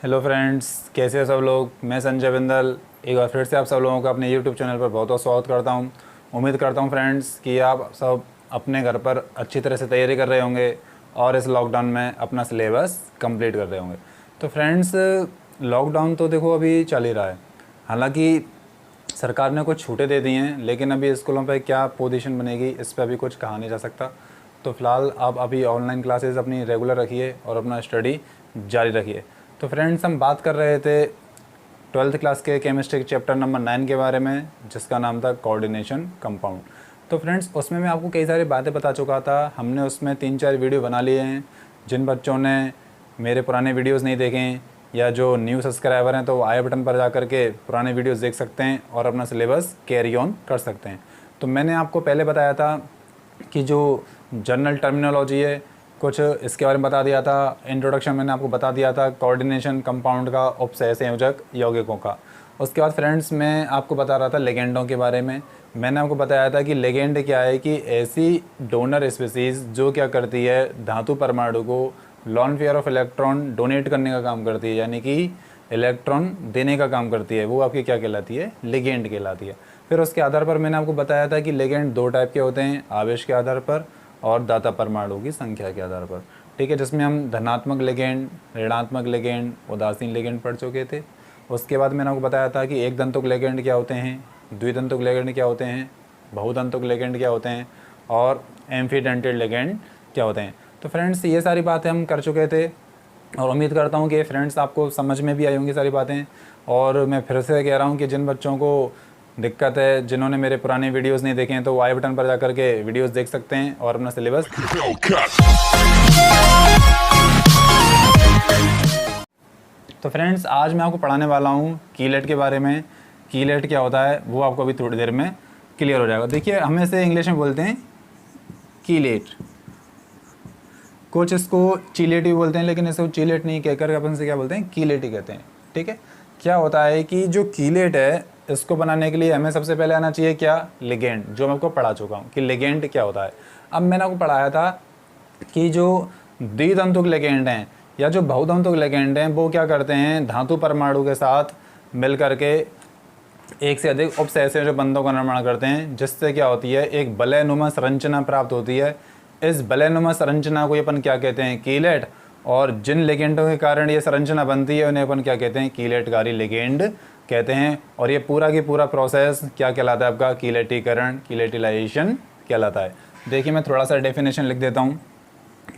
Hello friends, कैसे हो सब लोग। मैं संजय बिंदल एक बार फिर से आप सब लोगों का अपने यूट्यूब चैनल पर बहुत बहुत स्वागत करता हूं। उम्मीद करता हूं फ्रेंड्स कि आप सब अपने घर पर अच्छी तरह से तैयारी कर रहे होंगे और इस लॉकडाउन में अपना सिलेबस कंप्लीट कर रहे होंगे। तो फ्रेंड्स, लॉकडाउन तो देखो अभी चल ही रहा है। हालांकि सरकार ने कुछ छूटें दे दी हैं, लेकिन अभी स्कूलों पर क्या पोजीशन बनेगी इस पर अभी कुछ कहा नहीं जा सकता। तो फ़िलहाल आप अभी ऑनलाइन क्लासेस अपनी रेगुलर रखिए और अपना स्टडी जारी रखिए। तो फ्रेंड्स, हम बात कर रहे थे 12th क्लास के केमिस्ट्री के चैप्टर नंबर 9 के बारे में, जिसका नाम था कोऑर्डिनेशन कंपाउंड। तो फ्रेंड्स, उसमें मैं आपको कई सारी बातें बता चुका था। हमने उसमें 3-4 वीडियो बना लिए हैं। जिन बच्चों ने मेरे पुराने वीडियोस नहीं देखें या जो न्यू सब्सक्राइबर हैं, तो वो आई बटन पर जा कर के पुराने वीडियोस देख सकते हैं और अपना सिलेबस कैरी ऑन कर सकते हैं। तो मैंने आपको पहले बताया था कि जो जनरल टर्मिनोलॉजी है, कुछ इसके बारे में बता दिया था। इंट्रोडक्शन मैंने आपको बता दिया था कोऑर्डिनेशन कंपाउंड का, उपसह संयोजक यौगिकों का। उसके बाद फ्रेंड्स, मैं आपको बता रहा था लेगेंडों के बारे में। मैंने आपको बताया था कि लेगेंड क्या है, कि ऐसी डोनर स्पीसीज़ जो क्या करती है, धातु परमाणु को lawn pair of electron donate करने का काम करती है, यानी कि इलेक्ट्रॉन देने का काम करती है। वो आपकी क्या कहलाती है? लेगेंड कहलाती है। फिर उसके आधार पर मैंने आपको बताया था कि लेगेंड 2 टाइप के होते हैं, आवेश के आधार पर और दाता परमाणु की संख्या के आधार पर। ठीक है, जिसमें हम धनात्मक लेगेंड, ऋणात्मक लेगेंड, उदासीन लेगेंड पढ़ चुके थे। उसके बाद मैंने आपको बताया था कि एक दंतुक लेगेंड क्या होते हैं, द्विदंतुक लेगेंड क्या होते हैं, बहुदंतुक लेगेंड क्या होते हैं और एम्फीडेंटेड लेगेंड क्या होते हैं। तो फ्रेंड्स, ये सारी बातें हम कर चुके थे और उम्मीद करता हूँ कि फ्रेंड्स आपको समझ में भी आई होंगी सारी बातें। और मैं फिर से कह रहा हूँ कि जिन बच्चों को दिक्कत है, जिन्होंने मेरे पुराने वीडियोस नहीं देखे हैं, तो वो आई बटन पर जाकर के वीडियोस देख सकते हैं और अपना सिलेबस। तो फ्रेंड्स, आज मैं आपको पढ़ाने वाला हूँ कीलेट के बारे में। कीलेट क्या होता है वो आपको अभी थोड़ी देर में क्लियर हो जाएगा। देखिए, हम इसे इंग्लिश में बोलते हैं कीलेट, कुछ इसको चीलेट भी बोलते हैं, लेकिन इसको चीलेट नहीं कहकर अपन से क्या बोलते हैं, कीलेट ही कहते हैं। ठीक है, क्या होता है कि जो कीलेट है, इसको बनाने के लिए हमें सबसे पहले आना चाहिए क्या? लिगेंड, जो मैं आपको पढ़ा चुका हूँ कि लिगेंड क्या होता है। अब मैंने आपको पढ़ाया था कि जो द्विदंतुक लिगेंड हैं या जो बहुदंतुक लिगेंड हैं, वो क्या करते हैं, धातु परमाणु के साथ मिल करके एक से अधिक उपसहसंयोजक बंधों का निर्माण करते हैं, जिससे क्या होती है, एक वलयनुमा संरचना प्राप्त होती है। इस वलयनुमा संरचना को अपन क्या कहते हैं? कीलेट। और जिन लिगेंडों के कारण ये संरचना बनती है, उन्हें अपन क्या कहते हैं? कीलेटकारी लिगेंड कहते हैं। और ये पूरा की पूरा प्रोसेस क्या कहलाता है? आपका कीलेटीकरण, कीलेटिलाइजेशन कहलाता है। देखिए, मैं थोड़ा सा डेफिनेशन लिख देता हूँ।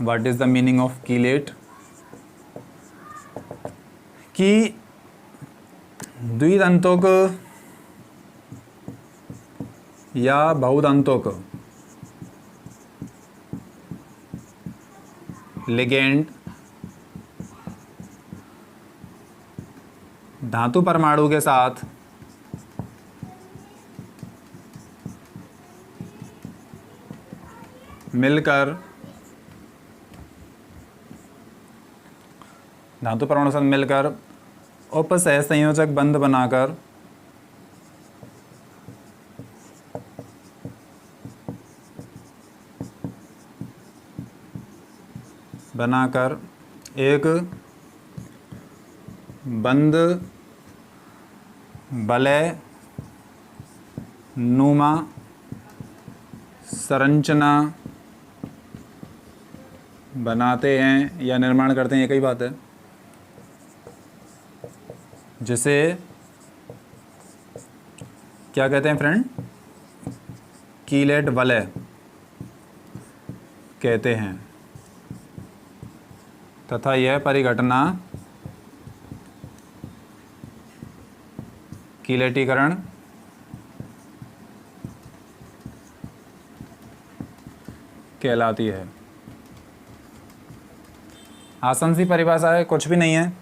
What is the meaning of chelate? कि द्विदंतुक या बहुदंतुक लिगेंड धातु परमाणु के साथ मिलकर उपसहसंयोजक बंध बनाकर एक बंद वलय नुमा संरचना बनाते हैं या निर्माण करते हैं। ये कई बात है, जिसे क्या कहते हैं फ्रेंड? कीलेट वलय कहते हैं। तथा यह परिघटना कीलेटीकरण कहलाती है। आसान सी परिभाषा है, कुछ भी नहीं है।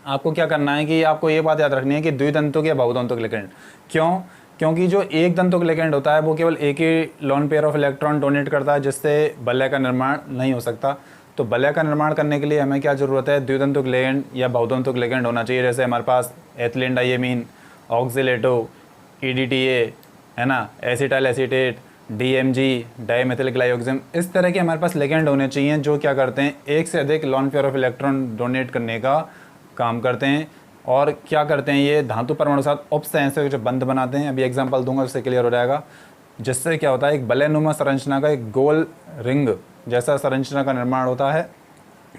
आपको क्या करना है कि आपको ये बात याद रखनी है कि द्विदंतुक या बहुदंतुक लिगेंड। क्यों? क्योंकि जो एक दंतुक लिगेंड होता है वो केवल एक ही lone pair of electron donate करता है, जिससे वलय का निर्माण नहीं हो सकता। तो वलय का निर्माण करने के लिए हमें क्या जरूरत है? द्विदंतुक लिगेंड या बहुदंतुक लिगेंड होना चाहिए। जैसे हमारे पास एथिलीन डाइएमीन, ऑक्सीलेटो, EDTA, है ना, acetyl acetate, DMG, dimethyl glycogen, इस तरह के हमारे पास लिगेंड होने चाहिए जो क्या करते हैं, एक से अधिक lawn pair of electron donate करने का काम करते हैं। और क्या करते हैं, ये धातु परमाणु के साथ उपसंयोजक जो बंध बनाते हैं, अभी एग्जांपल दूंगा उससे क्लियर हो जाएगा। जिससे क्या होता है, एक वलयनुमा संरचना का एक गोल रिंग जैसा संरचना का निर्माण होता है,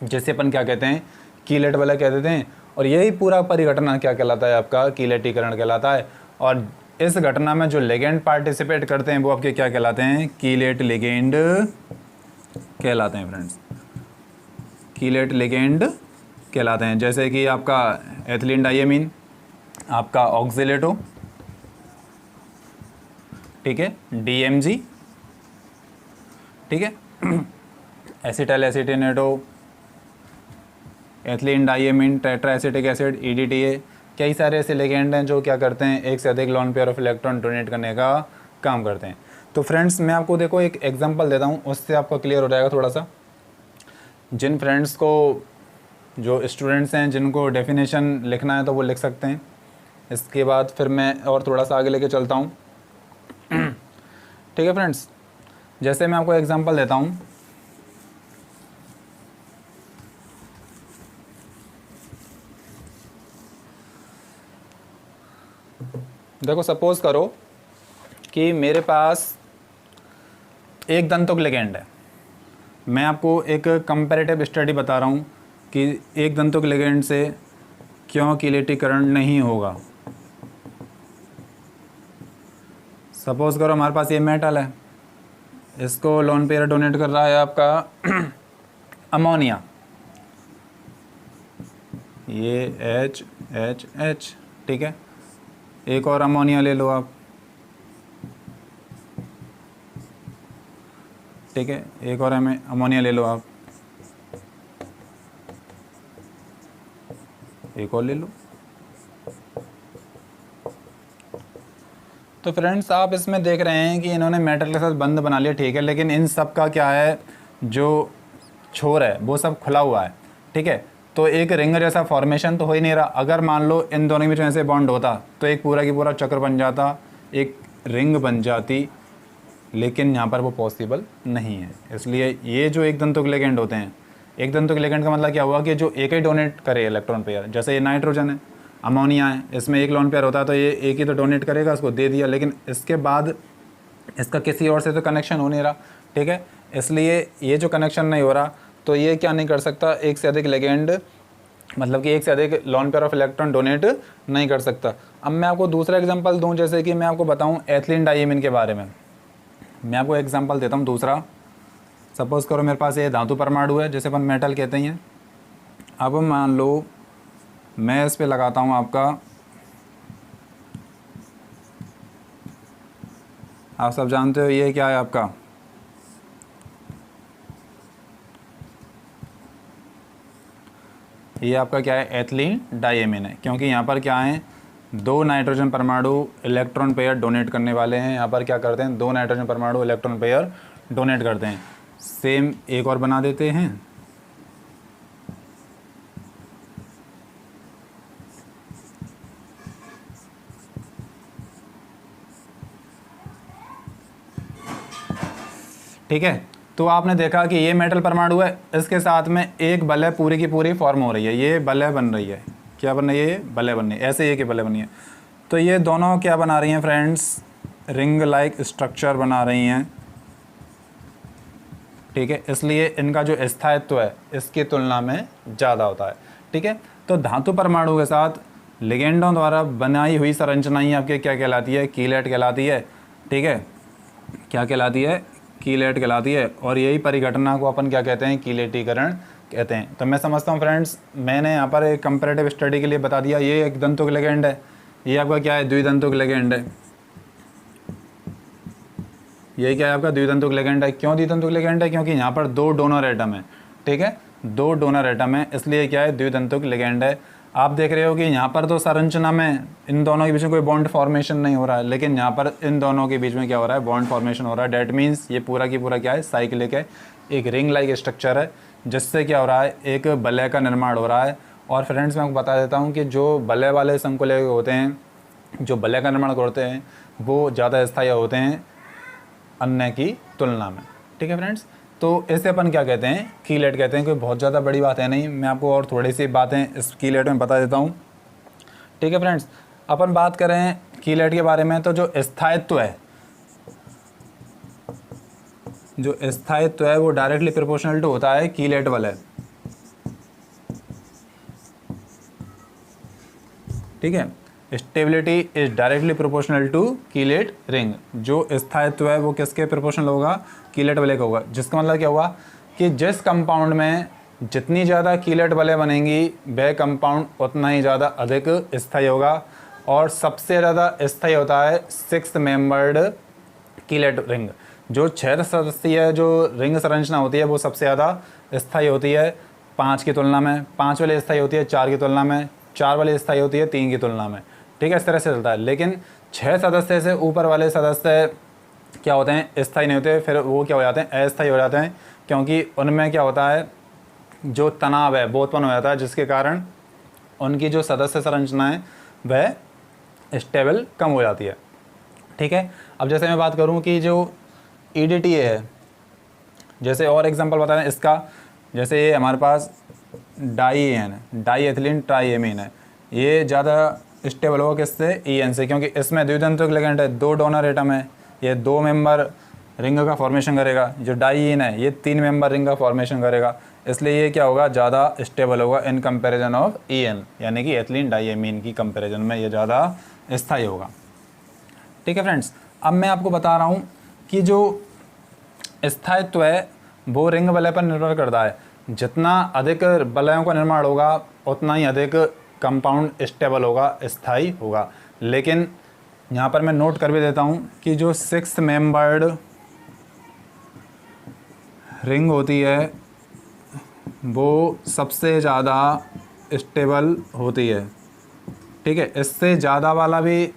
जिसे अपन क्या कहते हैं, कीलेट वलय कह देते हैं। और यही पूरा परिघटना क्या कहलाता है, आपका कीलेटीकरण कहलाता है। और इस घटना में जो लिगेंड पार्टिसिपेट करते हैं वो आपके क्या कहलाते हैं, कीलेट लिगेंड कहलाते हैं फ्रेंड्स, कीलेट लिगेंड कहलाते हैं। जैसे कि आपका एथिलीन डाइएमीन, आपका ऑक्सिलेटो, ठीक है, DMG, ठीक है, acetyl acetonato, ethylene diamine, tetra acetic acid, EDTA, कई सारे ऐसे लिगेंड हैं जो क्या करते हैं, एक से अधिक lawn pair of electron donate करने का काम करते हैं। तो फ्रेंड्स मैं आपको देखो एक एग्जांपल देता हूँ, उससे आपको क्लियर हो जाएगा थोड़ा सा। जिन फ्रेंड्स को, जो स्टूडेंट्स हैं जिनको डेफिनेशन लिखना है तो वो लिख सकते हैं। इसके बाद फिर मैं और थोड़ा सा आगे लेके चलता हूँ। ठीक है फ्रेंड्स, जैसे मैं आपको एग्जांपल देता हूँ, देखो सपोज करो कि मेरे पास एक दंतुक लिगेंड है। मैं आपको एक कंपैरेटिव स्टडी बता रहा हूँ कि एक दंतुक लिगेंड से क्यों कीलेटीकरण नहीं होगा। सपोज करो हमारे पास ये मेटल है, इसको लोन पेयर डोनेट कर रहा है आपका अमोनिया, ये HHH, ठीक है। एक और अमोनिया ले लो आप, ठीक है, एक और हमें अमोनिया ले लो आप, एक और ले लो। तो फ्रेंड्स आप इसमें देख रहे हैं कि इन्होंने मेटल के साथ बंध बना लिया, ठीक है, लेकिन इन सब का क्या है, जो छोर है वो सब खुला हुआ है, ठीक है। तो एक रिंग जैसा फॉर्मेशन तो हो ही नहीं रहा। अगर मान लो इन दोनों के बीच में ऐसे बॉन्ड होता तो एक पूरा की पूरा चक्र बन जाता, एक रिंग बन जाती, लेकिन यहाँ पर वो पॉसिबल नहीं है। इसलिए ये जो एक दंतुक लिगेंड होते हैं, एक दंतुक लिगेंड का मतलब क्या हुआ कि जो एक ही डोनेट करे इलेक्ट्रॉन पेयर, जैसे ये नाइट्रोजन है, अमोनिया है, इसमें एक लोन पेयर होता है तो ये एक ही तो डोनेट करेगा, उसको दे दिया, लेकिन इसके बाद इसका किसी और से तो कनेक्शन हो नहीं रहा, ठीक है। इसलिए ये जो कनेक्शन नहीं हो रहा तो ये क्या नहीं कर सकता, एक से अधिक लिगेंड, मतलब कि एक से अधिक lawn pair of electron donate नहीं कर सकता। अब मैं आपको दूसरा एग्जांपल दूं, जैसे कि मैं आपको बताऊं एथिलीन डाइएमीन के बारे में। मैं आपको एग्जांपल देता हूं दूसरा। सपोज़ करो मेरे पास ये धातु परमाणु है, जैसे अपन मेटल कहते हैं। अब मान लो मैं इस पे लगाता हूं आपका, आप सब जानते हो ये क्या है आपका, ये आपका क्या है, एथिलीन डाइएमीन है। क्योंकि यहाँ पर क्या है, दो नाइट्रोजन परमाणु इलेक्ट्रॉन पेयर डोनेट करने वाले हैं। यहाँ पर क्या करते हैं, दो नाइट्रोजन परमाणु इलेक्ट्रॉन पेयर डोनेट करते हैं। सेम एक और बना देते हैं, ठीक है। तो आपने देखा कि ये मेटल परमाणु है, इसके साथ में एक वलय पूरी की पूरी फॉर्म हो रही है, ये वलय बन रही है, क्या बन रही है, ये वलय बन रही है, ऐसे ये कि वलय बनी है। तो ये दोनों क्या बना रही हैं फ्रेंड्स, रिंग लाइक स्ट्रक्चर बना रही हैं, ठीक है। इसलिए इनका जो स्थायित्व है इसकी तुलना में ज़्यादा होता है, ठीक है। तो धातु परमाणु के साथ लिगेंडों द्वारा बनाई हुई संरचनाएं आपके क्या कहलाती है, कीलेट कहलाती है, ठीक है। क्या कहलाती है, कीलेट कहलाती है। और यही परिघटना को अपन क्या कहते हैं, कीलेटीकरण कहते हैं। तो मैं समझता हूँ फ्रेंड्स, मैंने यहाँ पर एक कंपैरेटिव स्टडी के लिए बता दिया, ये एक दंतुक लिगेंड है, ये आपका क्या है, द्विदंतुक लिगेंड है। ये क्या है आपका, द्विदंतुक लिगेंड है। क्यों द्विदंतुक लिगेंड है, क्योंकि यहाँ पर दो डोनर एटम है, ठीक है, दो डोनर एटम है, इसलिए क्या है, द्विदंतुक लिगेंड है। आप देख रहे हो कि यहाँ पर तो संरचना में इन दोनों के बीच में कोई बॉन्ड फॉर्मेशन नहीं हो रहा है, लेकिन यहाँ पर इन दोनों के बीच में क्या हो रहा है, बॉन्ड फॉर्मेशन हो रहा है। डेट मीन्स ये पूरा की पूरा क्या है, साइक्लिक है, एक रिंग लाइक स्ट्रक्चर है, जिससे क्या हो रहा है, एक वलय का निर्माण हो रहा है। और फ्रेंड्स मैं आपको बता देता हूँ कि जो वलय वाले संकुले होते हैं, जो वलय का निर्माण करते हैं, वो ज़्यादा स्थायी होते हैं अन्य की तुलना में, ठीक है फ्रेंड्स। तो इसे अपन क्या कहते हैं, कीलेट कहते हैं। कोई बहुत ज़्यादा बड़ी बात है नहीं, मैं आपको और थोड़ी सी बातें इस कीलेट में बता देता हूँ। ठीक है फ्रेंड्स, अपन बात करें कीलेट के बारे में, तो जो स्थायित्व है, जो स्थायित्व है वो डायरेक्टली प्रोपोर्शनल टू होता है कीलेट वाले। ठीक है, stability is directly proportional to chelate ring. जो स्थायित्व है वो किसके प्रोपोर्शनल होगा, कीलेट वाले का होगा। जिसका मतलब क्या हुआ कि जिस कंपाउंड में जितनी ज़्यादा कीलेट वाले बनेंगी वह कंपाउंड उतना ही ज़्यादा अधिक स्थायी होगा। और सबसे ज़्यादा स्थायी होता है 6 मेंबर्ड कीलेट रिंग। जो 6 सदस्यीय जो रिंग संरचना होती है वो सबसे ज़्यादा स्थायी होती है 5 की तुलना में, 5 वाली स्थायी होती है 4 की तुलना में, 4 वाली स्थायी होती है 3 की तुलना में। ठीक है, इस तरह से चलता है। लेकिन 6 सदस्य से ऊपर वाले सदस्य क्या होते हैं, स्थायी नहीं होते, फिर वो क्या हो जाते हैं, अस्थायी हो जाते हैं। क्योंकि उनमें क्या होता है, जो तनाव है वो उत्पन्न हो जाता है, जिसके कारण उनकी जो सदस्य संरचना है वह स्टेबल कम हो जाती है। ठीक है, अब जैसे मैं बात करूं कि जो EDTA है, जैसे और एग्जांपल बता दें इसका, जैसे ये हमारे पास डाईएन डाई एथिलीन ट्राईएमीन है, ये ज़्यादा स्टेबल होगा किससे, EN से, क्योंकि इसमें द्वितंत्रिक लिगेंड है, 2 डोनर एटम है, ये 2 मेंबर रिंग का फॉर्मेशन करेगा। जो डाईएन है ये 3 मेंबर रिंग का फॉर्मेशन करेगा, इसलिए ये क्या होगा, ज़्यादा स्टेबल होगा इन कंपैरिजन ऑफ EN, यानी कि एथिलीन डाईएमीन की कंपैरिजन में ये ज़्यादा स्थायी होगा। ठीक है फ्रेंड्स, अब मैं आपको बता रहा हूँ कि जो स्थायित्व है वो रिंग वलय पर निर्भर करता है। जितना अधिक वलयों का निर्माण होगा उतना ही अधिक कंपाउंड स्टेबल होगा, स्थायी होगा। लेकिन यहाँ पर मैं नोट कर भी देता हूँ कि जो 6 मेंबर्ड रिंग होती है वो सबसे ज़्यादा स्टेबल होती है। ठीक है, इससे ज़्यादा वाला भी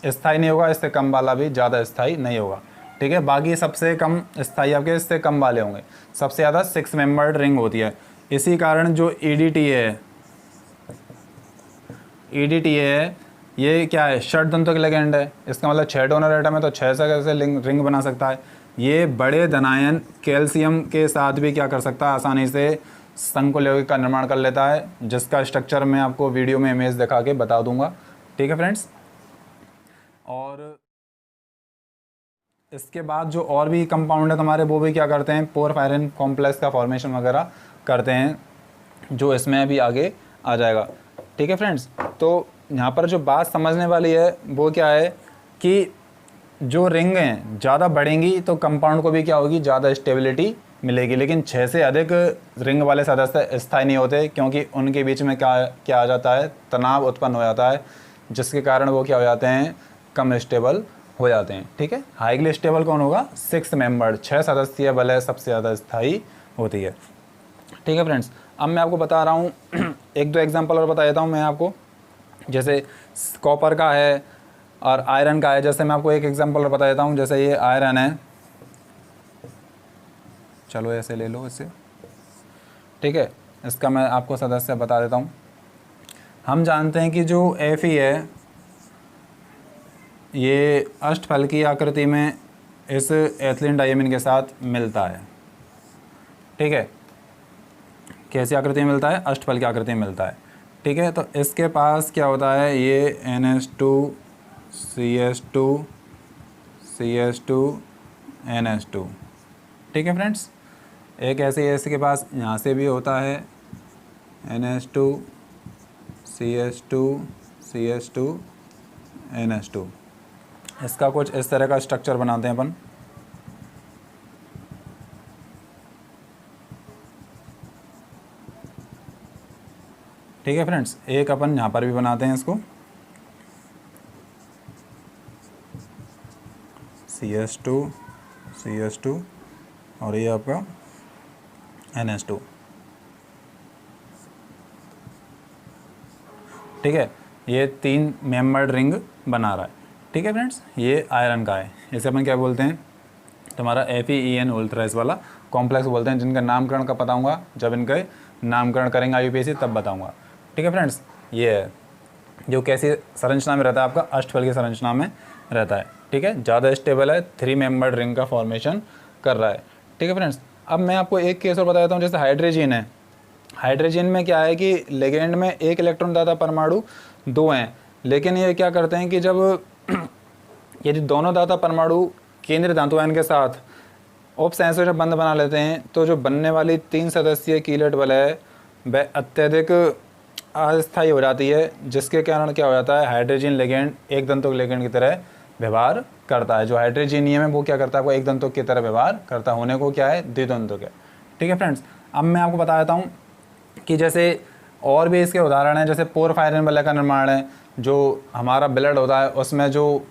स्थायी नहीं होगा, इससे कम वाला भी ज़्यादा स्थायी नहीं होगा। ठीक है, बाकी सबसे कम स्थायी आपके इससे कम वाले होंगे, सबसे ज़्यादा 6 मेंबर्ड रिंग होती है। इसी कारण जो EDTA है ये क्या है, षड्तंत्रिक लिगेंड है। इसका मतलब 6 डोनर एटम है तो 6 से कैसे रिंग बना सकता है। ये बड़े धनायन कैल्शियम के साथ भी क्या कर सकता है, आसानी से संकुल यौगिक का निर्माण कर लेता है, जिसका स्ट्रक्चर मैं आपको वीडियो में इमेज दिखा के बता दूंगा। ठीक है फ्रेंड्स, और इसके बाद जो और भी कंपाउंड है तुम्हारे वो भी क्या करते हैं, पोरफायरिन कॉम्प्लेक्स का फॉर्मेशन वगैरह करते हैं, जो इसमें भी आगे आ जाएगा। ठीक है फ्रेंड्स, तो यहाँ पर जो बात समझने वाली है वो क्या है कि जो रिंग हैं ज़्यादा बढ़ेंगी तो कंपाउंड को भी क्या होगी, ज़्यादा स्टेबिलिटी मिलेगी। लेकिन 6 से अधिक रिंग वाले सदस्य स्थायी नहीं होते, क्योंकि उनके बीच में क्या आ जाता है, तनाव उत्पन्न हो जाता है, जिसके कारण वो क्या हो जाते हैं, कम स्टेबल हो जाते हैं। ठीक है, हाईली स्टेबल कौन होगा, 6 मेंबर्ड 6 सदस्यीय वलय सबसे ज़्यादा स्थायी होती है। ठीक है फ्रेंड्स, अब मैं आपको बता रहा हूँ 1-2 एग्जांपल और बता देता हूँ मैं आपको। जैसे कॉपर का है और आयरन का है। जैसे मैं आपको एक एग्जांपल और बता देता हूँ, जैसे ये आयरन है, चलो ऐसे ले लो इससे। ठीक है, इसका मैं आपको सदस्य बता देता हूँ। हम जानते हैं कि जो Fe है ये अष्टफल की आकृति में इस एथिलीन डाईएमीन के साथ मिलता है। ठीक है, कैसी आकृति में मिलता है, अष्टफल की आकृति में मिलता है। ठीक है, तो इसके पास क्या होता है, ये NH2 CH2 CH2 NH2। ठीक है फ्रेंड्स, एक ऐसे इसके पास यहाँ से भी होता है NH2 CH2 CH2 NH2। इसका कुछ इस तरह का स्ट्रक्चर बनाते हैं अपन। ठीक है फ्रेंड्स, एक अपन यहाँ पर भी बनाते हैं इसको, CH2 CH2 और ये आपका NH2। ठीक है, ये 3 मेंबर्ड रिंग बना रहा है। ठीक है फ्रेंड्स, ये आयरन का है, इसे अपन क्या बोलते हैं, तुम्हारा FeEN उल्ट्राइस वाला कॉम्प्लेक्स बोलते हैं, जिनका नामकरण का पता होगा, जब इनके नामकरण करेंगे IUPAC तब बताऊंगा। ठीक है फ्रेंड्स, ये है जो कैसी संरचना में रहता है, आपका अष्टफल की संरचना में रहता है। ठीक है, ज़्यादा स्टेबल है, 3 मेंबर्ड रिंग का फॉर्मेशन कर रहा है। ठीक है फ्रेंड्स, अब मैं आपको एक केस और बताता हूँ, जैसे हाइड्रोजन है। हाइड्रोजन में क्या है कि लिगेंड में एक इलेक्ट्रॉन दाता परमाणु 2 हैं, लेकिन ये क्या करते हैं कि जब यदि दोनों दाता परमाणु केंद्रीय धातु आयन के साथ उपसंयोजक बंध बना लेते हैं तो जो बनने वाली 3 सदस्यीय कीलेट बल है वह अत्यधिक अस्थायी हो जाती है, जिसके कारण क्या हो जाता है, हाइड्रोजन लिगेंड एक दंतुक लिगेंड की तरह व्यवहार करता है। जो हाइड्रोजीनियम है वो क्या करता है, वो एक दंतुक की तरह व्यवहार करता होने को क्या है, द्विदंतुक है। ठीक है फ्रेंड्स, अब मैं आपको बता देता हूँ कि जैसे और भी इसके उदाहरण हैं, जैसे पोरफायरिन वलय का निर्माण है। जो हमारा ब्लड होता है उसमें जो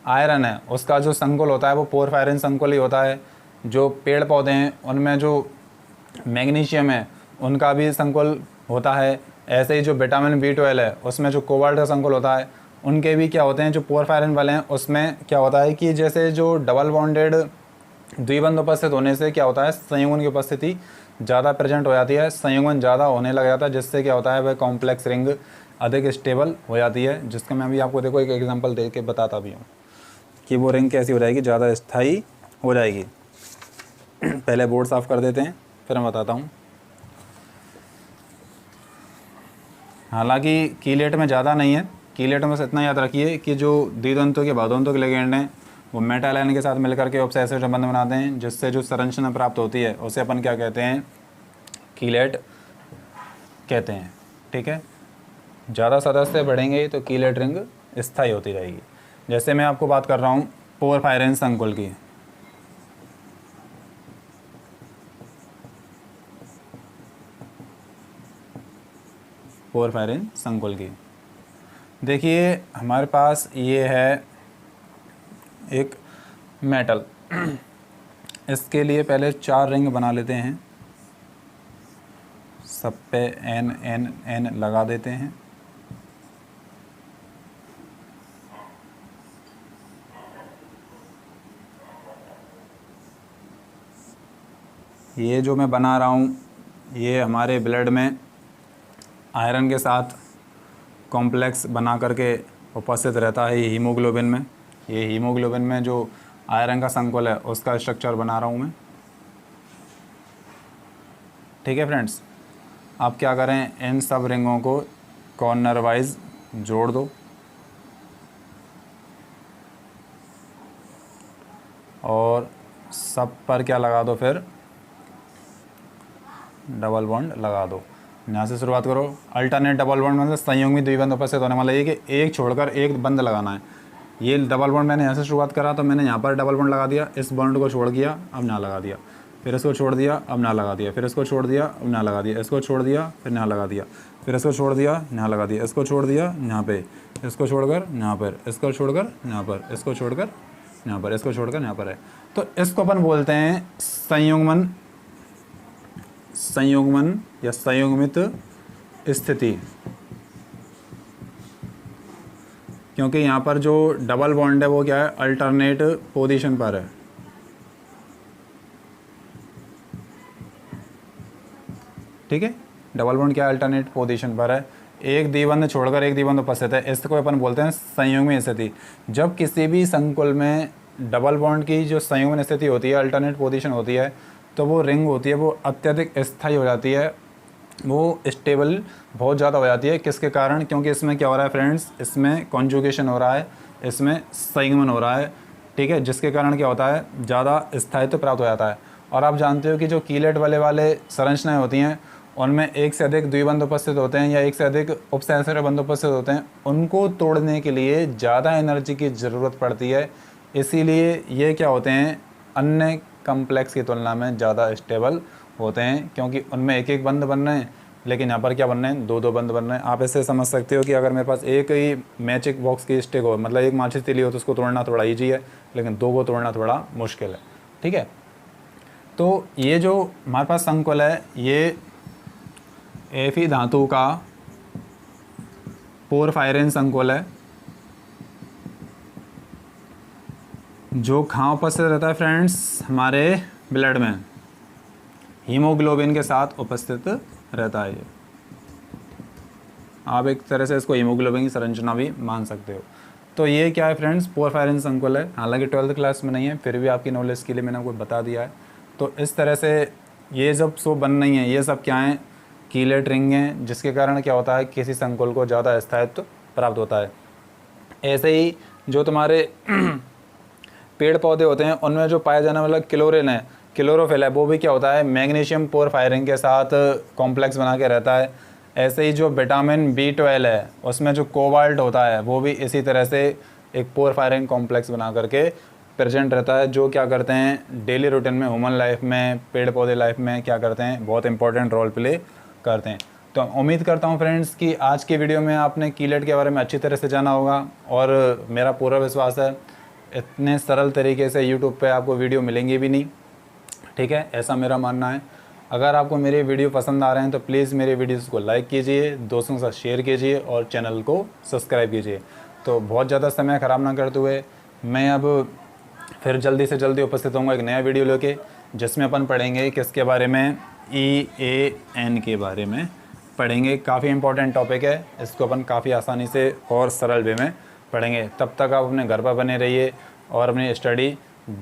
आयरन है उसका जो संकुल होता है वो पोरफायरिन संकुल ही होता है। जो पेड़ पौधे हैं उनमें जो मैग्नीशियम है उनका भी संकुल होता है। ऐसे ही जो विटामिन B12 है उसमें जो कोबाल्ट का संकुल होता है उनके भी क्या होते हैं, जो पोरफायरिन वाले हैं उसमें क्या होता है कि जैसे जो डबल बॉन्डेड द्विबंध उपस्थित होने से क्या होता है, संयुग्मन की उपस्थिति ज़्यादा प्रेजेंट हो जाती है, संयुग्मन ज़्यादा होने लग जाता है, जिससे क्या होता है वह कॉम्प्लेक्स रिंग अधिक स्टेबल हो जाती है। जिसका मैं अभी आपको देखो एक एग्जांपल दे के बताता भी हूँ कि वो रिंग कैसी हो जाएगी, ज़्यादा स्थायी हो जाएगी। पहले बोर्ड साफ़ कर देते हैं फिर मैं बताता हूँ। हालांकि कीलेट में ज़्यादा नहीं है, कीलेट में से इतना याद रखिए कि जो द्विदंतुक के बाधोंतुक लिगेंड हैं वो मेटल आयन के साथ मिलकर के उपसंयोजक संबंध बनाते हैं, जिससे जो संरचना प्राप्त होती है उसे अपन क्या कहते हैं, कीलेट कहते हैं। ठीक है, ज़्यादा सदस्य बढ़ेंगे तो कीलेट रिंग स्थायी होती रहेगी। जैसे मैं आपको बात कर रहा हूँ पोरफायरिन संकुल की। पोरफायरिन संकुल की देखिए, हमारे पास ये है एक मेटल। इसके लिए पहले 4 रिंग बना लेते हैं, सब पे एन एन एन लगा देते हैं। ये जो मैं बना रहा हूँ ये हमारे ब्लड में आयरन के साथ कॉम्प्लेक्स बना करके उपस्थित रहता है हीमोग्लोबिन में। ये हीमोग्लोबिन में जो आयरन का संकुल है उसका स्ट्रक्चर बना रहा हूँ मैं। ठीक है फ्रेंड्स, आप क्या करें, इन सब रिंगों को कॉर्नर वाइज जोड़ दो और सब पर क्या लगा दो, फिर डबल बॉन्ड लगा दो। यहाँ से शुरुआत करो। अल्टरनेट डबल बॉन्ड मतलब संयुग्मी द्विबंध उपस्थित होने वाला, ये कि एक छोड़कर एक बंद लगाना है। ये डबल बॉन्ड मैंने यहाँ से शुरुआत करा तो मैंने यहाँ पर डबल बॉन्ड लगा दिया, इस बॉन्ड को छोड़ दिया, अब यहाँ लगा दिया, फिर इसको छोड़ दिया, अब यहाँ लगा दिया, फिर इसको छोड़ दिया, अब यहाँ लगा दिया, इसको छोड़ दिया, फिर यहाँ लगा दिया, फिर इसको छोड़ दिया, यहाँ लगा दिया, इसको छोड़ दिया यहाँ पे, इसको छोड़कर यहाँ पर, इसको छोड़कर यहाँ पर, इसको छोड़कर यहाँ पर, इसको छोड़कर यहाँ पर है। तो इसको अपन बोलते हैं संयुग्मन, संयुग्मन या संयुग्मित स्थिति, क्योंकि यहाँ पर जो डबल बॉन्ड है वो क्या है, अल्टरनेट पोजीशन पर है। ठीक है, डबल बॉन्ड क्या अल्टरनेट पोजीशन पर है, एक द्विबंध छोड़कर एक द्विबंध उपस्थित है, इसको अपन बोलते हैं संयुग्मित स्थिति। जब किसी भी संकुल में डबल बॉन्ड की जो संयुग्मित स्थिति होती है, अल्टरनेट पोजीशन होती है, तो वो रिंग होती है वो अत्यधिक स्थायी हो जाती है, वो स्टेबल बहुत ज़्यादा हो जाती है। किसके कारण, क्योंकि इसमें क्या हो रहा है फ्रेंड्स, इसमें कॉन्जुगेशन हो रहा है, इसमें संयुग्मन हो रहा है। ठीक है, जिसके कारण क्या होता है, ज़्यादा स्थायित्व प्राप्त हो जाता है। और आप जानते हो कि जो कीलेट वाले संरचनाएं होती हैं उनमें एक से अधिक द्विबंध उपस्थित होते हैं या एक से अधिक उपसंयोजक बंध उपस्थित होते हैं, उनको तोड़ने के लिए ज़्यादा एनर्जी की ज़रूरत पड़ती है। इसीलिए ये क्या होते हैं, अन्य कम्प्लेक्स की तुलना में ज़्यादा स्टेबल होते हैं, क्योंकि उनमें एक एक बंद बन रहे हैं, लेकिन यहाँ पर क्या बन रहे हैं, दो दो बंद बन रहे हैं। आप ऐसे समझ सकते हो कि अगर मेरे पास एक ही मैजिक बॉक्स की स्टिक हो, मतलब एक माचिस तीली हो, तो उसको तोड़ना थोड़ा ईजी है, लेकिन दो को तोड़ना थोड़ा मुश्किल है। ठीक है, तो ये जो हमारे पास संकुल है ये Fe धातु का पोरफायरिन संकुल है, जो कहाँ उपस्थित रहता है फ्रेंड्स, हमारे ब्लड में हीमोग्लोबिन के साथ उपस्थित रहता है। ये आप एक तरह से इसको हीमोग्लोबिन की संरचना भी मान सकते हो। तो ये क्या है फ्रेंड्स, पोरफायरिन संकुल है। हालांकि 12th क्लास में नहीं है, फिर भी आपकी नॉलेज के लिए मैंने आपको बता दिया है। तो इस तरह से ये जब सो बन नहीं है, ये सब क्या हैं, कीलेट रिंग हैं, जिसके कारण क्या होता है, किसी संकुल को ज़्यादा स्थायित्व प्राप्त होता है। ऐसे ही जो तुम्हारे पेड़ पौधे होते हैं उनमें जो पाया जाने वाला क्लोरिन है, क्लोरोफिल है, वो भी क्या होता है, मैग्नीशियम पोर फायरिंग के साथ कॉम्प्लेक्स बना के रहता है। ऐसे ही जो विटामिन B12 है उसमें जो कोबाल्ट होता है वो भी इसी तरह से एक पोर फायरिंग कॉम्प्लेक्स बना करके प्रेजेंट रहता है, जो क्या करते हैं डेली रूटीन में, ह्यूमन लाइफ में, पेड़ पौधे लाइफ में क्या करते हैं, बहुत इंपॉर्टेंट रोल प्ले करते हैं। तो उम्मीद करता हूँ फ्रेंड्स कि आज की वीडियो में आपने कीलेट के बारे में अच्छी तरह से जाना होगा, और मेरा पूरा विश्वास है इतने सरल तरीके से यूट्यूब पे आपको वीडियो मिलेंगी भी नहीं, ठीक है, ऐसा मेरा मानना है। अगर आपको मेरे वीडियो पसंद आ रहे हैं तो प्लीज़ मेरे वीडियोस को लाइक कीजिए, दोस्तों के साथ शेयर कीजिए और चैनल को सब्सक्राइब कीजिए। तो बहुत ज़्यादा समय ख़राब ना करते हुए मैं अब फिर जल्दी से जल्दी उपस्थित होऊंगा एक नया वीडियो लेके, जिसमें अपन पढ़ेंगे किसके बारे में, EAN के बारे में पढ़ेंगे। काफ़ी इंपॉर्टेंट टॉपिक है, इसको अपन काफ़ी आसानी से और सरल वे में पढ़ेंगे। तब तक आप अपने घर पर बने रहिए और अपनी स्टडी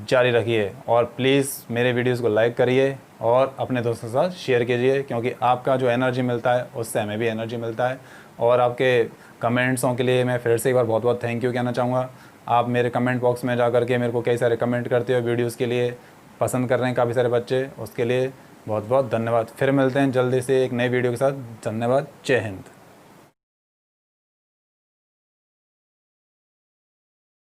जारी रखिए, और प्लीज़ मेरे वीडियोस को लाइक करिए और अपने दोस्तों के साथ शेयर कीजिए, क्योंकि आपका जो एनर्जी मिलता है उससे हमें भी एनर्जी मिलता है। और आपके कमेंट्सों के लिए मैं फिर से एक बार बहुत बहुत थैंक यू कहना चाहूँगा। आप मेरे कमेंट बॉक्स में जा करके मेरे को कई सारे कमेंट करते हो, वीडियोज़ के लिए पसंद कर रहे हैं काफ़ी सारे बच्चे, उसके लिए बहुत बहुत धन्यवाद। फिर मिलते हैं जल्दी से एक नई वीडियो के साथ। धन्यवाद। जय हिंद।